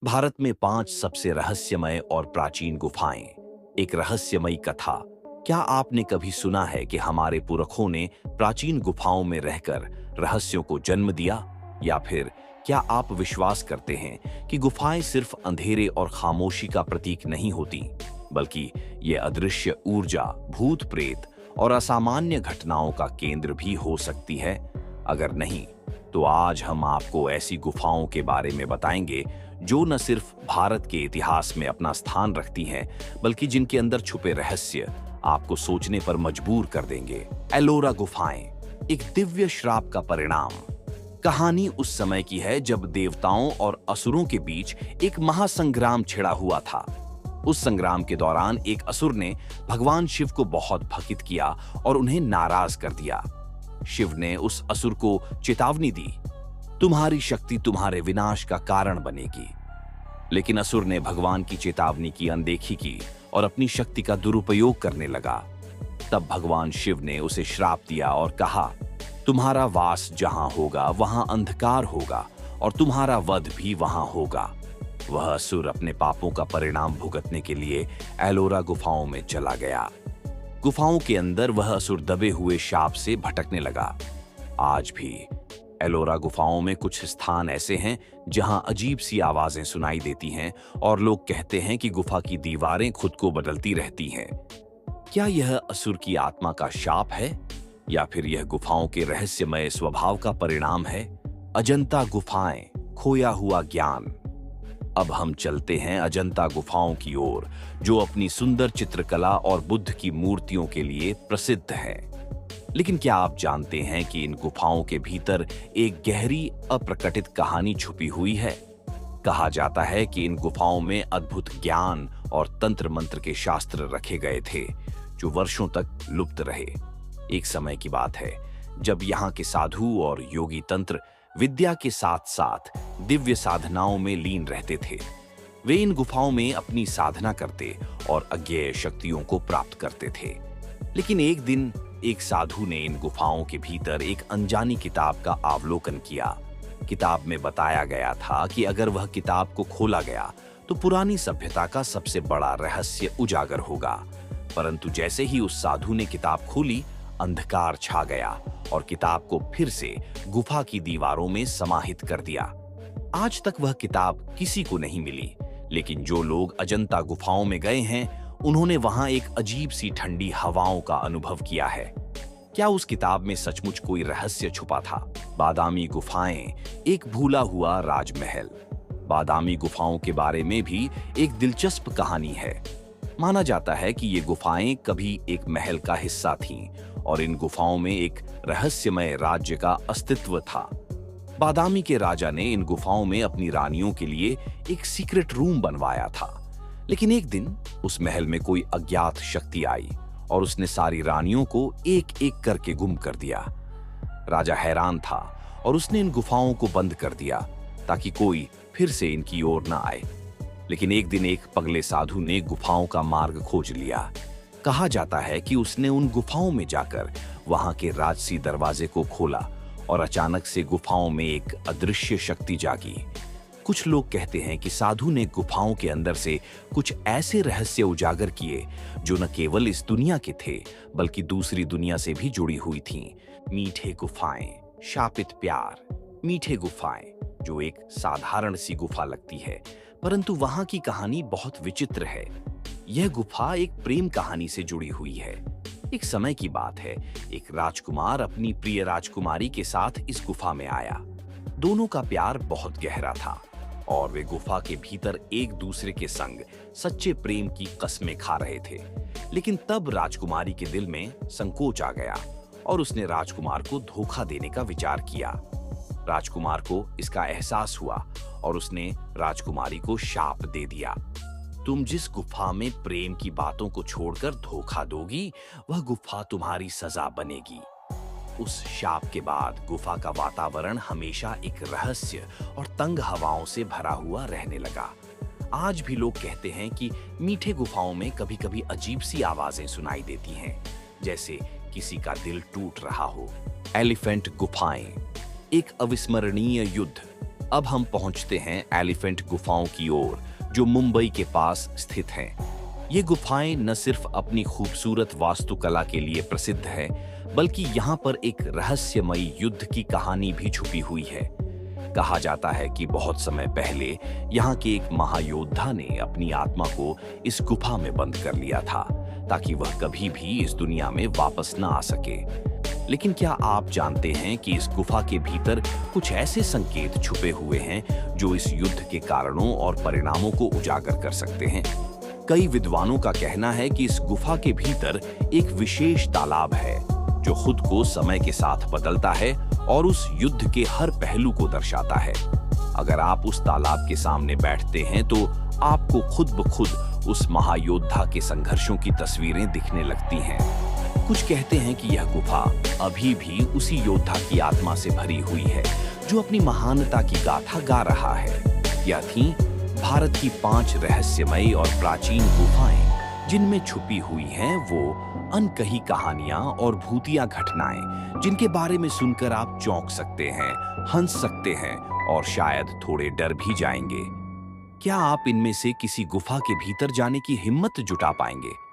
भारत में 5 सबसे रहस्यमय और प्राचीन गुफाएं। एक रहस्यमयी कथा। क्या आपने कभी सुना है कि हमारे पुरखों ने प्राचीन गुफाओं में रहकर रहस्यों को जन्म दिया? या फिर क्या आप विश्वास करते हैं कि गुफाएं सिर्फ अंधेरे और खामोशी का प्रतीक नहीं होती, बल्कि ये अदृश्य ऊर्जा, भूत प्रेत और असामान्य घटनाओं का केंद्र भी हो सकती है? अगर नहीं, तो आज हम आपको ऐसी गुफाओं के बारे में बताएंगे जो न सिर्फ भारत के इतिहास में अपना स्थान रखती हैं, बल्कि जिनके अंदर छुपे रहस्य आपको सोचने पर मजबूर कर देंगे। एलोरा गुफाएं, एक दिव्य श्राप का परिणाम। कहानी उस समय की है जब देवताओं और असुरों के बीच एक महासंग्राम छिड़ा हुआ था। उस संग्राम के दौरान एक असुर ने भगवान शिव को बहुत भकित किया और उन्हें नाराज कर दिया। शिव ने उस असुर को चेतावनी दी, तुम्हारी शक्ति तुम्हारे विनाश का कारण बनेगी। लेकिन असुर ने भगवान की चेतावनी की अनदेखी की और अपनी शक्ति का दुरुपयोग करने लगा। तब भगवान शिव ने उसे श्राप दिया और कहा, तुम्हारा वास जहां होगा वहां अंधकार होगा और तुम्हारा वध भी वहां होगा। वह असुर अपने पापों का परिणाम भुगतने के लिए एलोरा गुफाओं में चला गया। गुफाओं के अंदर वह असुर दबे हुए शाप से भटकने लगा। आज भी एलोरा गुफाओं में कुछ स्थान ऐसे हैं जहां अजीब सी आवाजें सुनाई देती हैं और लोग कहते हैं कि गुफा की दीवारें खुद को बदलती रहती हैं। क्या यह असुर की आत्मा का शाप है, या फिर यह गुफाओं के रहस्यमय स्वभाव का परिणाम है? अजंता गुफाएं, खोया हुआ ज्ञान। अब हम चलते हैं अजंता गुफाओं की ओर, जो अपनी सुंदर चित्रकला और बुद्ध की मूर्तियों के लिए प्रसिद्ध है। लेकिन क्या आप जानते हैं कि इन गुफाओं के भीतर एक गहरी अप्रकटित कहानी छुपी हुई है? कहा जाता है कि इन गुफाओं में अद्भुत ज्ञान और तंत्र मंत्र के शास्त्र रखे गए थे, जो वर्षों तक लुप्त रहे। एक समय की बात है जब यहाँ के साधु और योगी तंत्र विद्या के साथ साथ दिव्य साधनाओं में लीन रहते थे। वे इन गुफाओं में अपनी साधना करते और अज्ञेय शक्तियों को प्राप्त करते थे। लेकिन एक दिन एक साधु ने इन गुफाओं के भीतर एक अनजानी किताब का अवलोकन किया। किताब में बताया गया था कि अगर वह किताब को खोला गया तो पुरानी सभ्यता का सबसे बड़ा रहस्य उजागर होगा। परंतु जैसे ही उस साधु ने किताब खोली, अंधकार छा गया और किताब को फिर से गुफा की दीवारों में समाहित कर दिया। आज तक वह किताब किसी को नहीं मिली, लेकिन जो लोग अजंता गुफाओं में गए हैं, उन्होंने वहां एक अजीब सी ठंडी हवाओं का अनुभव किया है। क्या उस किताब में सचमुच कोई रहस्य छुपा था? बादामी गुफाएं, एक भूला हुआ राजमहल। बादामी गुफाओं के बारे में भी एक दिलचस्प कहानी है। माना जाता है कि ये गुफाएं कभी एक महल का हिस्सा थीं और इन गुफाओं में एक रहस्यमय राज्य का अस्तित्व था। बादामी के राजा ने इन गुफाओं में अपनी रानियों के लिए एक सीक्रेट रूम बनवाया था। लेकिन एक दिन उस महल में कोई अज्ञात शक्ति आई और उसने सारी रानियों को एक एक करके गुम कर दिया। राजा हैरान था और उसने इन गुफाओं को बंद कर दिया ताकि कोई फिर से इनकी ओर न आए। लेकिन एक दिन एक पगले साधु ने गुफाओं का मार्ग खोज लिया। कहा जाता है कि उसने उन गुफाओं में जाकर वहां के राजसी दरवाजे को खोला और अचानक से गुफाओं में एक अदृश्य शक्ति जागी। कुछ लोग कहते हैं कि साधु ने गुफाओं के अंदर से कुछ ऐसे रहस्य उजागर किए जो न केवल इस दुनिया के थे, बल्कि दूसरी दुनिया से भी जुड़ी हुई थीं। मीठे गुफाएं, शापित प्यार। मीठे गुफाएं, जो एक साधारण सी गुफा लगती है, परंतु वहां की कहानी बहुत विचित्र है। यह गुफा एक प्रेम कहानी से जुड़ी हुई है। एक समय की बात है, एक राजकुमार अपनी प्रिय राजकुमारी के साथ इस गुफा में आया। दोनों का प्यार बहुत गहरा था और वे गुफा के भीतर एक दूसरे के संग सच्चे प्रेम की कस्में खा रहे थे। लेकिन तब राजकुमारी के दिल में संकोच आ गया और उसने राजकुमार को धोखा देने का विचार किया। राजकुमार को इसका एहसास हुआ और उसने राजकुमारी को शाप दे दिया, तुम जिस गुफा में प्रेम की बातों को छोड़कर धोखा दोगी, वह गुफा तुम्हारी सजा बनेगी। उस शाप के बाद गुफा का वातावरण हमेशा एक रहस्य और तंग हवाओं से भरा हुआ रहने लगा। आज भी लोग कहते हैं कि मीठे गुफाओं में कभी-कभी अजीब सी आवाजें सुनाई देती हैं, जैसे किसी का दिल टूट रहा हो। एलिफेंट गुफाएं, एक अविस्मरणीय युद्ध। अब हम पहुंचते हैं एलिफेंट गुफाओं की ओर, जो मुंबई के पास स्थित हैं। ये गुफाएं न सिर्फ अपनी खूबसूरत वास्तुकला के लिए प्रसिद्ध है, बल्कि यहाँ पर एक रहस्यमयी युद्ध की कहानी भी छुपी हुई है। कहा जाता है कि बहुत समय पहले यहाँ के एक महायोद्धा ने अपनी आत्मा को इस गुफा में बंद कर लिया था, ताकि वह कभी भी इस दुनिया में वापस न आ सके। लेकिन क्या आप जानते हैं कि इस गुफा के भीतर कुछ ऐसे संकेत छुपे हुए हैं जो इस युद्ध के कारणों और परिणामों को उजागर कर सकते हैं? कई विद्वानों का कहना है कि इस गुफा के भीतर एक विशेष तालाब है जो खुद को समय के साथ बदलता है और उस युद्ध के हर पहलू को दर्शाता है। अगर आप उस तालाब के सामने बैठते हैं तो आपको खुद ब खुद उस महायोद्धा के संघर्षों की तस्वीरें दिखने लगती हैं। कुछ कहते हैं कि यह गुफा अभी भी उसी योद्धा की आत्मा से भरी हुई है जो अपनी महानता की गाथा गा रहा है। यह थी भारत की 5 रहस्यमयी और प्राचीन गुफाएं, जिनमें छुपी हुई हैं वो अनकही कहानियां और भूतिया घटनाएं, जिनके बारे में सुनकर आप चौंक सकते हैं, हंस सकते हैं और शायद थोड़े डर भी जाएंगे। क्या आप इनमें से किसी गुफा के भीतर जाने की हिम्मत जुटा पाएंगे?